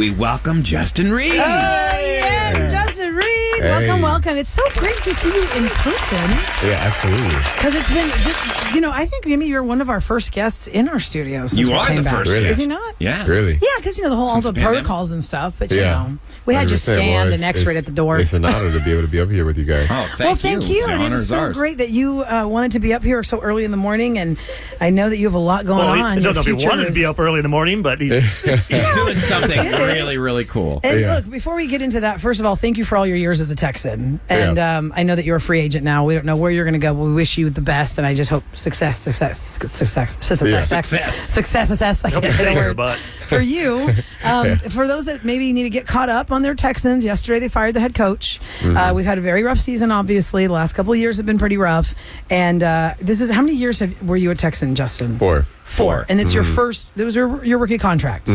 We welcome Justin Reid. Yes, Justin Reid. Hey. Welcome. It's so great to see you in person. Yeah, absolutely. Because it's been, I think maybe you're one of our first guests in our studio since You we are came the back. first Really? guest. Is he not? Yeah. Really? Yeah, because, all Since the the pandemic. protocols and stuff. But, Yeah. we had you 100%. scanned Well, and x-rayed at the door. It's an honor to be able to be up here with you guys. Oh, Thank you. The And it honor was is so ours. great that you wanted to be up here so early in the morning. And I know that you have a lot going on. I don't know if he wanted to be up early in the morning, but he's He's doing something really, really cool. And Yeah. look, before we get into that, first of all, thank you for all your years as a Texan. And I know that you're a free agent now. We don't know where you're going to go. We wish you the best, and I just hope success. I can't say the word. but For you, for those that maybe need to get caught up on their Texans, yesterday they fired the head coach. We've had a very rough season, obviously. The last couple of years have been pretty rough. And this is, how many years were you a Texan, Justin? 4. And it's your first, it was your rookie contract.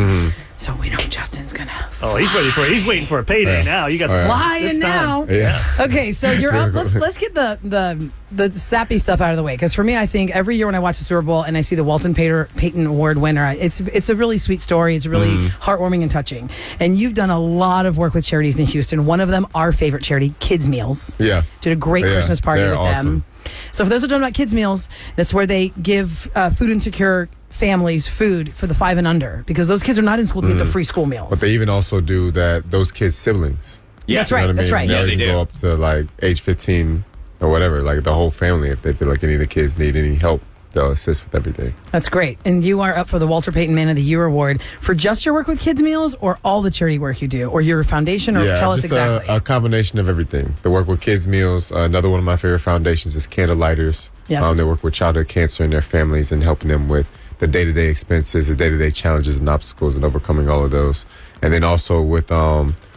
So we know Justin's going to he's waiting for a payday now. You got flying now. Yeah. Okay, so you're up. Let's get the sappy stuff out of the way, because for me, I think every year when I watch the Super Bowl and I see the Walton Payton Award winner, it's a really sweet story. It's really heartwarming and touching. And you've done a lot of work with charities in Houston. One of them, our favorite charity, Kids Meals. Yeah. Did a great Christmas party they're with awesome. them. So for those who don't know about Kids Meals, that's where they give food insecure families food for the 5 and under, because those kids are not in school to get the free school meals. But they even also do that, those kids' siblings. Yes. That's right. You know what I That's mean? right. They'll Yeah, they even do. go up to like age 15 or whatever, like the whole family. If they feel like any of the kids need any help, they'll assist with everything. That's great. And you are up for the Walter Payton Man of the Year Award for just your work with Kids Meals, or all the charity work you do, or your foundation, or tell us just exactly. a combination of everything. The work with Kids Meals. Another one of my favorite foundations is Candlelighters. Yes. They work with childhood cancer and their families and helping them with the day-to-day expenses, the day-to-day challenges and obstacles, and overcoming all of those. And then also with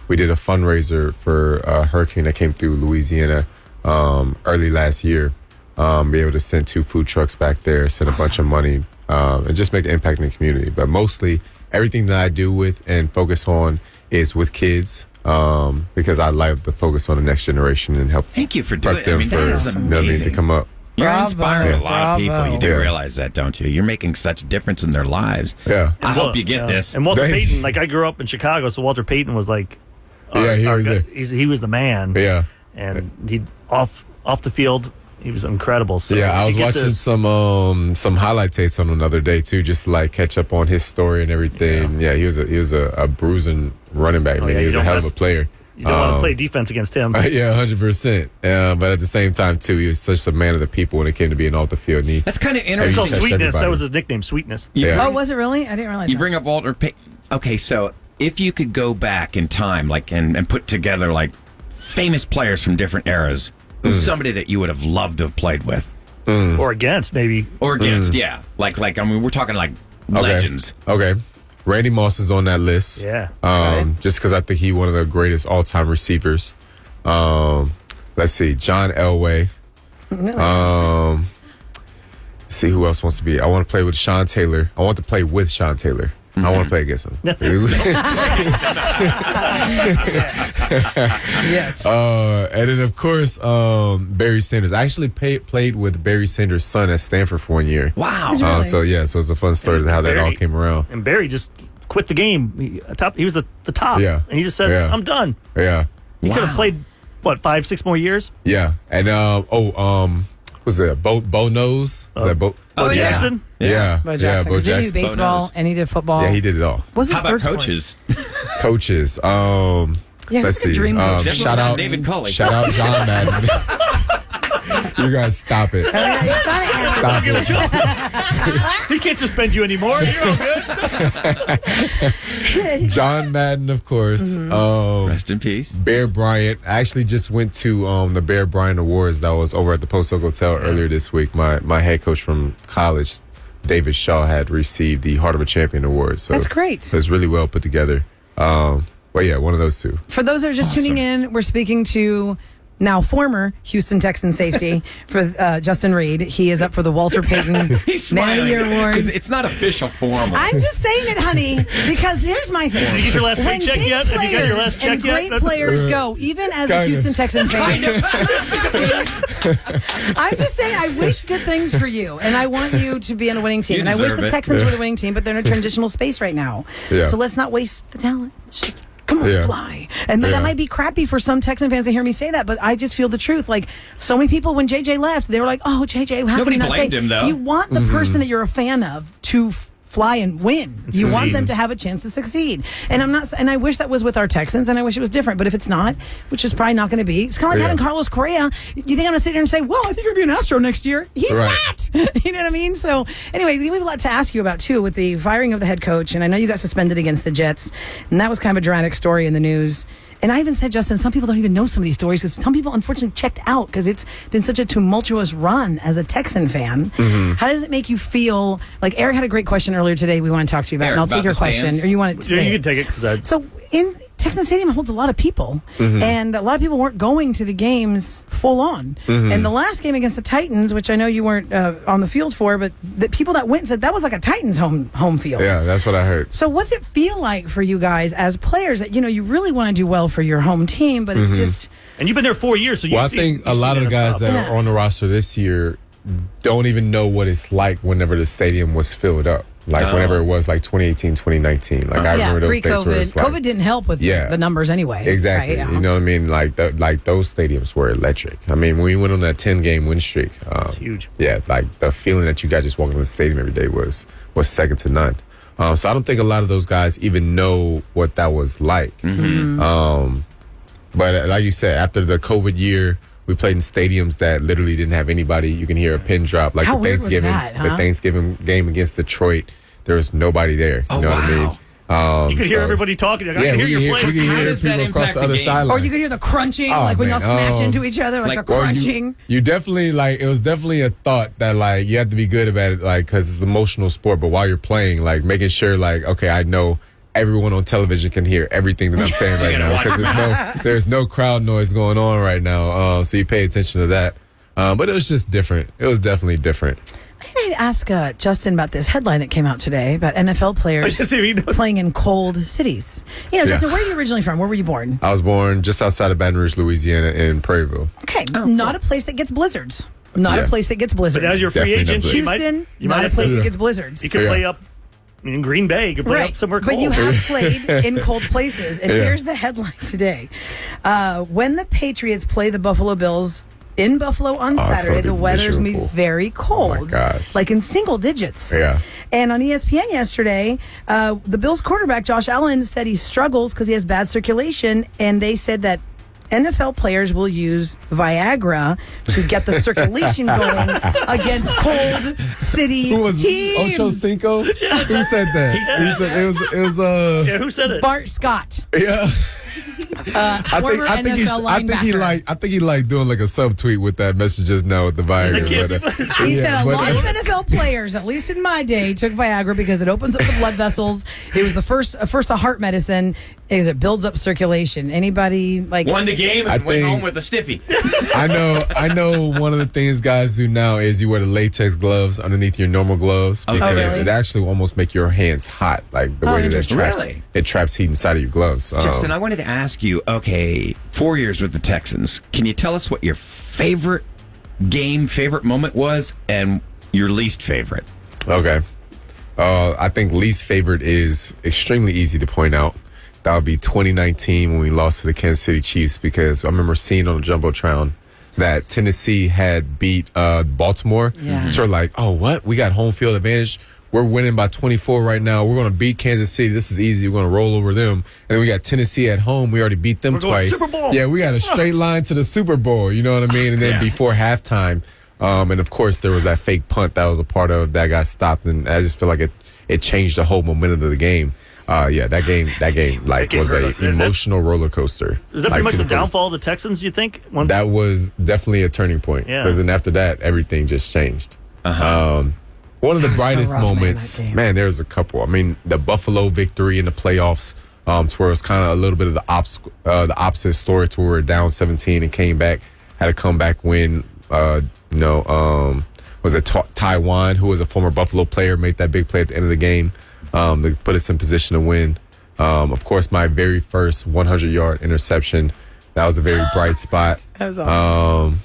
we did a fundraiser for a hurricane that came through Louisiana early last year. Be able to send 2 food trucks back there, send a bunch of money, and just make an impact in the community. But mostly everything that I do with and focus on is with kids, because I like to focus on the next generation and help Thank you for doing prep it. I them mean, for that is you know what I mean, amazing. to come up. You're Bravo. inspiring a lot of people. You do Yeah. realize that, don't you? You're making such a difference in their lives. Yeah. I hope you get this. And Walter They- Payton, like I grew up in Chicago, so Walter Payton was like, he was the man. Yeah. And he off the field, he was incredible. So Yeah, I was you get watching some highlight tapes on him the other day too, just to, like catch up on his story and everything. Yeah, he was a bruising running back, man. yeah, He you was a don't hell of wanna- a player. You don't want to play defense against him. Yeah, 100%. But at the same time too, he was such a man of the people when it came to being off the field. And he, That's kind of It's interesting. called touched Sweetness. everybody. That was his nickname, Sweetness. Yeah. Oh, was it really? I didn't realize You that. bring up Walter Payton. Okay, so if you could go back in time, like and put together like famous players from different eras, who's somebody that you would have loved to have played with Or against, maybe. or against? Yeah, like I mean, we're talking like legends. Okay. Randy Moss is on that list. Yeah. Just because I think he's one of the greatest all-time receivers. Let's see, John Elway. Let's see who else wants to be. I want to play with Sean Taylor. I want to play with Sean Taylor. I want to play against him. Yes. And then of course, Barry Sanders. I actually played with Barry Sanders' son at Stanford for 1 year. Wow. Really? So it's a fun story to how that all Barry- came around. And Barry just quit the game. He was the top. Yeah. And he just said, Yeah. I'm done. Yeah. He could have played, 5-6 more years? Yeah. And was it Bo Nose? Is that Bo? Bo yeah. Jackson? Yeah. Bo Jackson. Bo 'Cause he did Jackson. baseball knows? and he did football. Yeah, he did it all. What's his How about third sport? coaches? Coaches. Yeah, Let's who's see. the dream coach? Shout out David Culley. Shout out John Madden. You guys stop it. Stop it. He can't suspend you anymore. You're all good. John Madden, of course. Rest in peace. Bear Bryant. I actually just went to the Bear Bryant Awards that was over at the Post Oak Hotel earlier this week. My head coach from college, David Shaw, had received the Heart of a Champion Award. So That's great. So it's really well put together. But yeah, one of those two. For those that are just tuning in, we're speaking to now former Houston Texan safety for Justin Reid. He is up for the Walter Payton He's Man of smiling the Year Award. 'cause it's not official form. I'm just saying it, honey, because here's my thing. Did you get your last When paycheck big yet? Have you got your players last check and yet? great players go, even as a Kinda. Houston Texan fan, I'm just saying, I wish good things for you, and I want you to be on a winning team. You And I wish deserve the it. Texans were the winning team, but they're in a transitional space right now. Yeah. So let's not waste the talent. Let's just come on, fly. And that might be crappy for some Texan fans to hear me say that, but I just feel the truth. Like, so many people, when JJ left, they were like, oh, JJ, how Nobody can you not blamed say? him, though. You want the person that you're a fan of to fly and win. You want them to have a chance to succeed. And I wish that was with our Texans, and I wish it was different. But if it's not, which is probably not going to be, it's kind of like having Carlos Correa. You think I'm going to sit here and say, well, I think you're going to be an Astro next year? He's not. You know what I mean? So anyway, we have a lot to ask you about, too, with the firing of the head coach. And I know you got suspended against the Jets, and that was kind of a dramatic story in the news. And I even said, Justin, some people don't even know some of these stories because some people unfortunately checked out because it's been such a tumultuous run as a Texan fan. How does it make you feel? Like, Eric had a great question earlier today we want to talk to you about, Eric, and I'll take about your the question. stands? Or you want to say You it? can take it because So in Texan Stadium holds a lot of people, and a lot of people weren't going to the games full on. And the last game against the Titans, which I know you weren't on the field for, but the people that went said that was like a Titans home field. Yeah, that's what I heard. So what's it feel like for you guys as players that, you really want to do well for your home team, but it's just... and you've been there 4 years, so you Well, see. I think a lot of the guys that are on the roster this year don't even know what it's like whenever the stadium was filled up. Like whenever it was like 2018, 2019. Like I remember those days where it's pre-COVID. like, COVID didn't help with the numbers anyway. exactly. Right? Yeah. You know what I mean? Like those stadiums were electric. I mean, when we went on that 10-game win streak, It's huge. yeah, like the feeling that you got just walking to the stadium every day was second to none. So I don't think a lot of those guys even know what that was like. But like you said, after the COVID year, we played in stadiums that literally didn't have anybody. You can hear a pin drop. Like How the weird was Thanksgiving, that, huh? the Thanksgiving game against Detroit, there was nobody there. You know what I mean? You could hear everybody talking. Like, I Yeah, can we hear can your hear, we players. can How hear does that people across impact the the other game? sideline. Or you could hear the crunching, Oh, like when y'all man. smash into each other, like the Or crunching. You definitely it was definitely a thought that you have to be good about it, because it's an emotional sport. But while you're playing, making sure okay, I know everyone on television can hear everything that I'm saying right now because there's no crowd noise going on right now. So you pay attention to that. But it was just different. It was definitely different. I need to ask Justin about this headline that came out today about NFL players playing in cold cities. Justin, where are you originally from? Where were you born? I was born just outside of Baton Rouge, Louisiana, in Prairieville. Okay, not a place that gets blizzards. Not a place that gets blizzards. But as you're a free Definitely agent, not Houston, not a place that gets blizzards. You could play up in Green Bay. You could play up somewhere cold. But you have played in cold places. And here's the headline today. When the Patriots play the Buffalo Bills in Buffalo on Saturday, the weather's going to be very cold. Oh my gosh. Like in single digits. Yeah. And on ESPN yesterday, the Bills quarterback, Josh Allen, said he struggles because he has bad circulation. And they said that NFL players will use Viagra to get the circulation going against cold city Who was teams. Ocho Cinco? Who said that? He said it was Yeah, who said it? Bart Scott. yeah. Former NFL linebacker. I think he doing a subtweet with that message just now with the Viagra. He said a lot of NFL players, at least in my day, took Viagra because it opens up the blood vessels. It was the first a heart medicine. It builds up circulation. Anybody won the game and went think- home with a stiffy. I know one of the things guys do now is you wear the latex gloves underneath your normal gloves because really? it actually almost make your hands hot, like the way that interesting. it traps heat inside of your gloves. Justin, I wanted to ask you, okay, 4 years with the Texans. Can you tell us what your favorite game, favorite moment was and your least favorite? Okay. I think least favorite is extremely easy to point out. That would be 2019 when we lost to the Kansas City Chiefs because I remember seeing on the Jumbotron that Tennessee had beat Baltimore. Yeah. So we're like, oh, what? We got home field advantage. We're winning by 24 right now. We're going to beat Kansas City. This is easy. We're going to roll over them. And then we got Tennessee at home. We already beat them We're going twice. Super Bowl. Yeah, we got a straight line to the Super Bowl. You know what I mean? And then before halftime, and of course there was that fake punt that was a part of that got stopped. And I just feel like it changed the whole momentum of the game. That game was a emotional roller coaster. Is that pretty much the downfall of the Texans, you think? That was definitely a turning point. Yeah. Because then after that, everything just changed. One of the brightest rough, man, moments, that game. man, there's a couple. I mean, the Buffalo victory in the playoffs, to where it was kind of a little bit of the opposite story to where we were down 17 and came back, had a comeback win. Was it Taiwan, who was a former Buffalo player, made that big play at the end of the game to put us in position to win. Of course, my very first 100-yard interception. That was a very bright spot. That was awesome.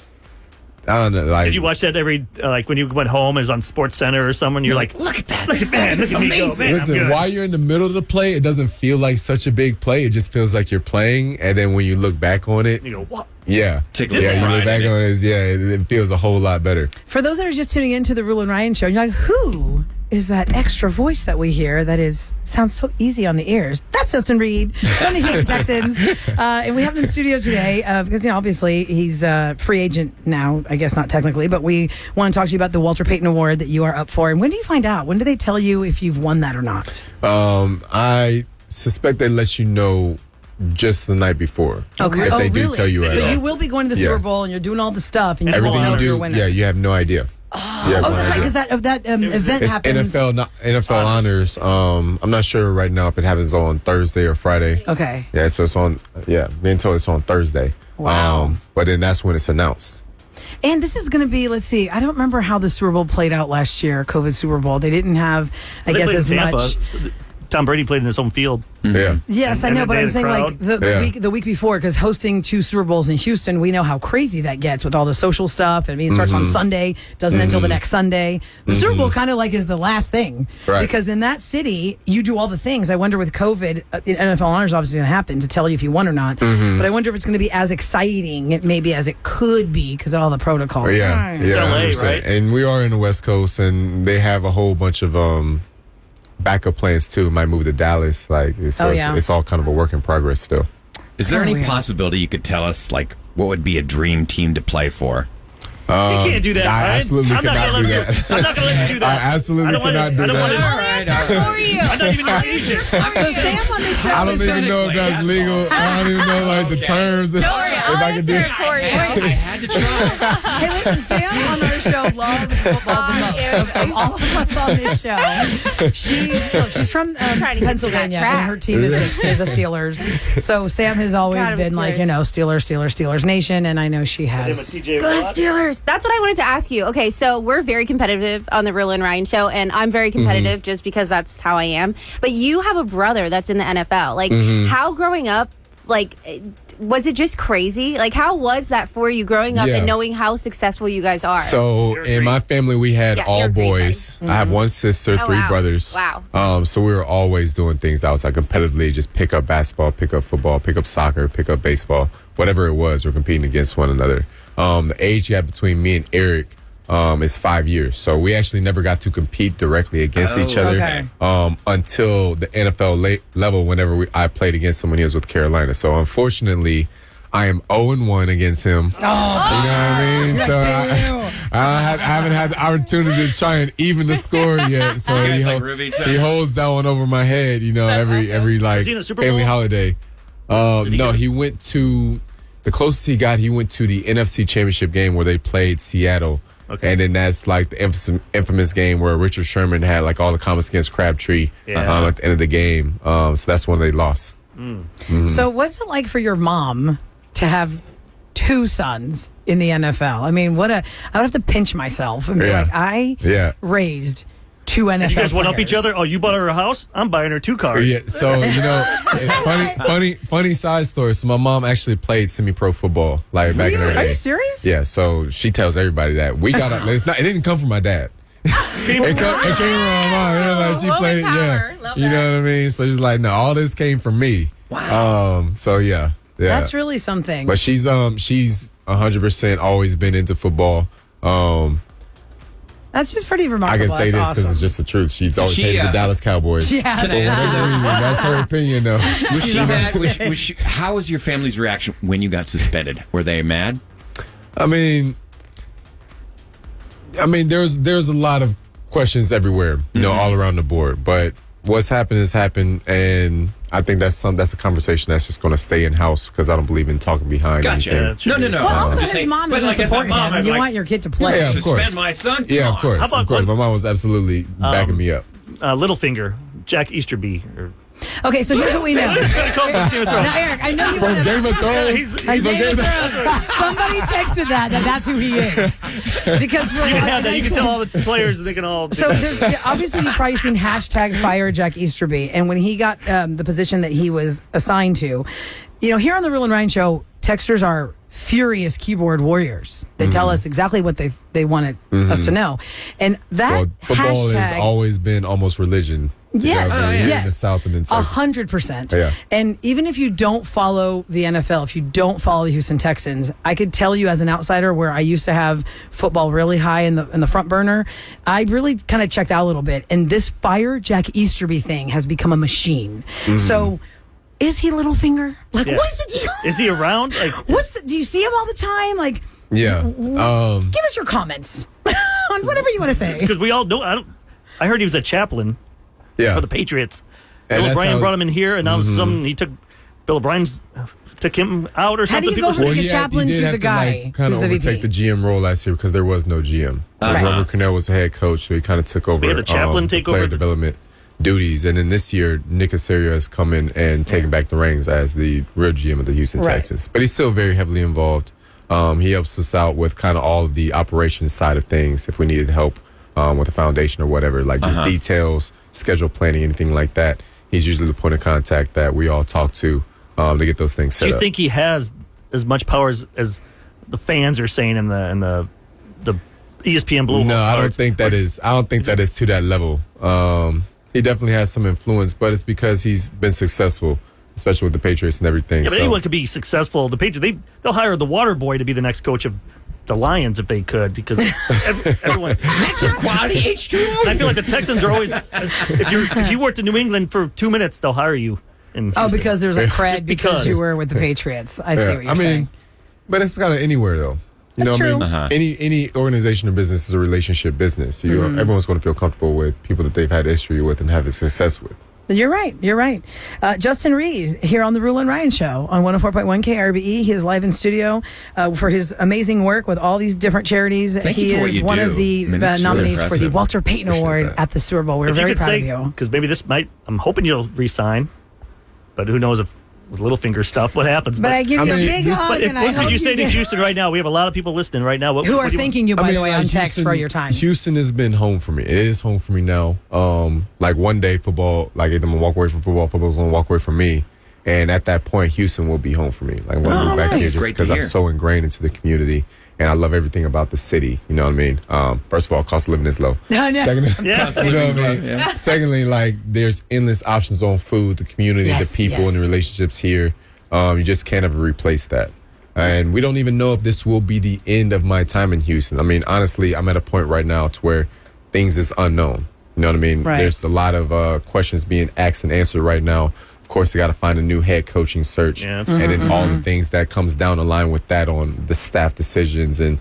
I don't know. Like, did you watch that every when you went home? Is on Sports Center or someone? You're like, look at that, look at man, look at me go, man. Listen, while you're in the middle of the play, it doesn't feel like such a big play. It just feels like you're playing, and then when you look back on it, you go, what? Yeah, you look back on it. It feels a whole lot better. For those that are just tuning into the Roula Ryan Show, you're like, who is that extra voice that we hear that sounds so easy on the ears? That's Justin Reid from the Houston Texans. And we have him in studio today because, obviously he's a free agent now. I guess not technically, but we want to talk to you about the Walter Payton Award that you are up for. And when do you find out? When do they tell you if you've won that or not? I suspect they let you know just the night before. Okay. If they do tell you at all. So you will be going to the Super Bowl and you're doing all the stuff and you won't know if you're a winner. Yeah, you have no idea. That's right, because that event it's happens. NFL honors. I'm not sure right now if it happens on Thursday or Friday. Okay. Yeah, so it's on. Yeah, being told it's on Thursday. Wow. But then that's when it's announced. And this is going to be. Let's see. I don't remember how the Super Bowl played out last year. COVID Super Bowl. They didn't have, I guess, as much. Tom Brady played in his home field. Yeah. Yes, I know, but I'm saying like the week before, because hosting 2 Super Bowls in Houston, we know how crazy that gets with all the social stuff. I mean, it starts on Sunday, doesn't until the next Sunday. The Super Bowl kind of like is the last thing, because in that city you do all the things. I wonder with COVID, NFL honors obviously going to happen to tell you if you won or not. But I wonder if it's going to be as exciting maybe as it could be because of all the protocols. Yeah, it's LA, right? And we are in the West Coast, and they have a whole bunch of backup plans too. Might move to Dallas. It's all kind of a work in progress still. Is there any possibility you could tell us what would be a dream team to play for? You can't do that. I absolutely cannot do that. I'm not going to let you do that. I absolutely cannot do that. All right. I'm not even your agent. So Sam on the show. I don't even know if that's legal. I don't even know the terms. Don't worry, I'll answer it for you. I had to try. Hey, listen, Sam on our show loves football the most. Of all of us on this show, she's from Pennsylvania, and her team is the Steelers. So Sam has always been like, Steelers Nation, and I know she has. Go to Steelers. That's what I wanted to ask you. Okay, so we're very competitive on the Roula Ryan Show, and I'm very competitive just because that's how I am. But you have a brother that's in the NFL. How growing up, was it just crazy? How was that for you growing up and knowing how successful you guys are? So in my family, we had all boys. I have one sister, 3 brothers. Wow. So we were always doing things outside competitively, just pick up basketball, pick up football, pick up soccer, pick up baseball, whatever it was, we're competing against one another. The age gap between me and Eric is 5 years. So we actually never got to compete directly against each other until the NFL level whenever I played against him when he was with Carolina. So unfortunately, I am 0-1 against him. You know what I mean? So I haven't had the opportunity to try and even the score yet. So he holds that one over my head, every family holiday. No, he went to the closest he got. He went to the NFC Championship game where they played Seattle. Okay. And then that's the infamous game where Richard Sherman had all the comments against Crabtree at the end of the game. So that's when they lost. So what's it like for your mom to have 2 sons in the NFL? I mean, I would have to pinch myself and be I raised 2 NFL you guys players. one up each other? Oh, you bought her a house? I'm buying her 2 cars. Yeah, so, funny side story. So my mom actually played semi-pro football back in her day. Are you serious? Yeah, so she tells everybody that. It didn't come from my dad. It came from my mom. She played, you know what I mean? So she's like, no, all this came from me. Wow. So yeah. That's really something. But she's 100% always been into football. That's just pretty remarkable. I can say this because it's just the truth. She's always hated the Dallas Cowboys. Yes. That's her opinion, though. Was she mad? How was your family's reaction when you got suspended? Were they mad? I mean, there's a lot of questions everywhere, all around the board. But what's happened has happened, and I think that's a conversation that's just going to stay in house because I don't believe in talking behind anything. No. Well, also his mom is going to support him, and you want your kid to play. Yeah, of course. Suspend my son? Yeah, of course. My mom was absolutely backing me up. Littlefinger, Jack Easterby. Okay, so here's what we know. Now, Eric, I know you want to... Game of Thrones. Somebody texted that's who he is. Because for you can tell all the players and they can all... So there's obviously you've probably seen #fire Jack Easterby, and when he got the position that he was assigned to, here on the Roula Ryan Show, texters are furious keyboard warriors. They tell us exactly what they wanted us to know. And that football hashtag has always been almost religion. Yes, in the South and in Texas. 100%. Yeah. And even if you don't follow the NFL, if you don't follow the Houston Texans, I could tell you as an outsider where I used to have football really high in the front burner, I really kind of checked out a little bit. And this Fire Jack Easterby thing has become a machine. So is he Littlefinger? Like, what's the deal? Is he around? Like, Do you see him all the time? Like, Yeah. give us your comments on whatever you want to say. because we all know. I heard he was a chaplain Yeah. for the Patriots. And Bill that's O'Brien how- brought him in here, and now he took Bill O'Brien's took him out or How do something. you go from Well, being he a chaplain did to have the guy like, kind who's of the overtake VP? the GM role last year because there was no GM. Robert Cornell was the head coach, so he kind of took over we had a chaplain take player over development duties. And then this year, Nick Caserio has come in and taken back the reins as the real GM of the Houston Right. Texans. But he's still very heavily involved. He helps us out with kind of all of the operations side of things if we needed help with the foundation or whatever, like just details, schedule planning, anything like that. He's usually the point of contact that we all talk to get those things set Do you up. think he has as much power as the fans are saying in the ESPN Blue? No, I don't think that is. I don't think that is to that level. He definitely has some influence, but it's because he's been successful, especially with the Patriots and everything. Yeah, but so. anyone could be successful. The Patriots, they'll hire the water boy to be the next coach of the Lions if they could, because everyone. That's some quality H2O. I feel like the Texans are always. If you worked in New England for 2 minutes, they'll hire you. In Oh, Houston. because there's a cred because because. you were with the Patriots. I see what you're I saying. mean, but it's kind of anywhere though. You That's know what true. I mean? Any organization or business is a relationship business. Everyone's going to feel comfortable with people that they've had history with and have success with. You're right. You're right. Justin Reid here on the Roula Ryan Show on 104.1 KRBE. He is live in studio for his amazing work with all these different charities. Thank you He for what is you one do. of the I mean, it's really nominees for the impressive. Walter Payton Appreciate Award that. at the Super Bowl. We're If you very could proud say, of you. because maybe this might. I'm hoping you'll resign, but who knows if with Littlefinger stuff what happens. But I give you a big hug, But and I what hope could you say to get- Houston right now? We have a lot of people listening right now. who are do you- thanking you, by the way, on text Houston- for your time. Houston has been home for me. It is home for me now. Like one day football, like either I'm gonna walk away from football, football's gonna walk away from me. And at that point, Houston will be home for me. Like I'm gonna move back nice. here just Great to because I'm hear. so ingrained into the community. And I love everything about the city. You know what I mean? First of all, cost of living is low. Secondly, Yeah. you know what I mean? Secondly, like there's endless options on food, the community, Yes, the people, yes. and the relationships here. You just can't ever replace that. And we don't even know if this will be the end of my time in Houston. I mean, honestly, I'm at a point right now to where things is unknown. You know what I mean? Right. There's a lot of questions being asked and answered right now. Of course, they got to find a new head coaching search, Yeah. and then all the things that comes down the line with that on the staff decisions. And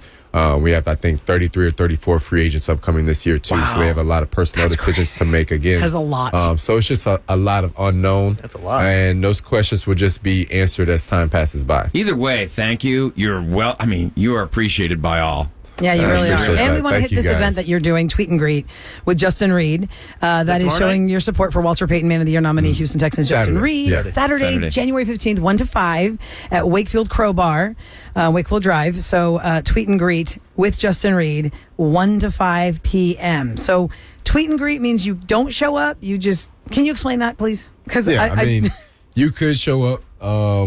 we have, I think, 33 or 34 free agents upcoming this year too. So we have a lot of personnel decisions to make again. That's a lot. So it's just a lot of unknown. That's a lot. And those questions will just be answered as time passes by. Either way, thank you. You are appreciated by all. Yeah, you I really are. appreciate And that. we want to Thank hit this you, event guys. that you're doing, Tweet and Greet, with Justin Reid. That is tomorrow showing night? your support for Walter Payton Man of the Year nominee, Houston Texans, Justin Saturday. Reid. Yeah. Saturday, January 15th, 1 to 5 at Wakefield Crowbar, Wakefield Drive. So Tweet and Greet with Justin Reid, 1 to 5 p.m. So Tweet and Greet means you don't show up. You just, can you explain that, please? Because Yeah, I mean, you could show up.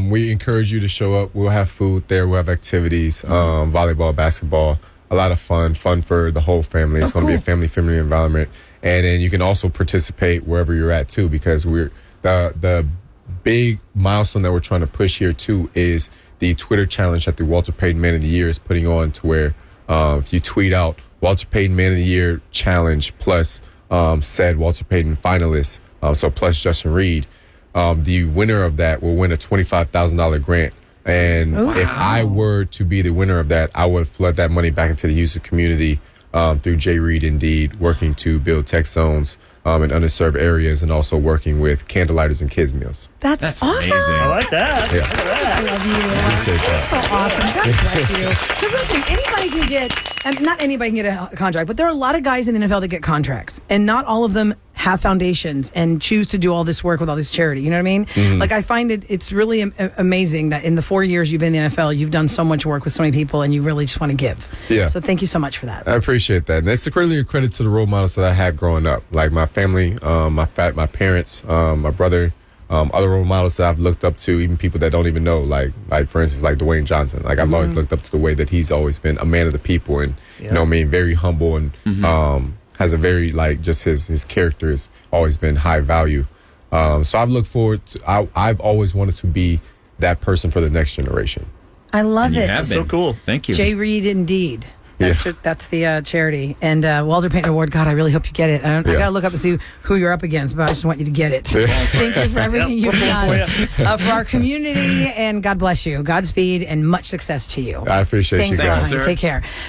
We encourage you to show up. We'll have food there. We'll have activities, volleyball, basketball, a lot of fun for the whole family. It's going to be a family-friendly environment. And then you can also participate wherever you're at, too, because we're the big milestone that we're trying to push here, too, is the Twitter challenge that the Walter Payton Man of the Year is putting on, to where if you tweet out Walter Payton Man of the Year challenge plus said Walter Payton finalist, so plus Justin Reid, the winner of that will win a $25,000 grant. And if I were to be the winner of that, I would flood that money back into the Houston community through J. Reid Indeed, working to build tech zones in underserved areas, and also working with candlelighters and kids meals. that's awesome. amazing. I like that. Yeah. Look at that. I love you. Appreciate You're that. so awesome. God bless you. Because listen, anybody can get, not anybody can get a contract, but there are a lot of guys in the NFL that get contracts, and not all of them have foundations and choose to do all this work with all this charity. You know what I mean? Mm-hmm. Like, I find it's really amazing that in the 4 years you've been in the NFL, you've done so much work with so many people, and you really just want to give. Yeah. So thank you so much for that. I appreciate that. And it's really a credit to the role models that I had growing up. Like my family, my parents, my brother, other role models that I've looked up to, even people that don't even know, like for instance, like Dwayne Johnson. Like I've always looked up to the way that he's always been a man of the people, and you know what I mean, very humble, and has a very like just his character has always been high value. So I've looked forward to. I've always wanted to be that person for the next generation. I love You it. have been. So cool. Thank you. J. Reid, indeed. That's, Yeah. that's the charity. And Walter Payton Award, God, I really hope you get it. I got to look up and see who you're up against, but I just want you to get it. Thank you for everything you've done for our community, and God bless you. Godspeed and much success to you. I appreciate Thanks, you guys. Ryan. Take care.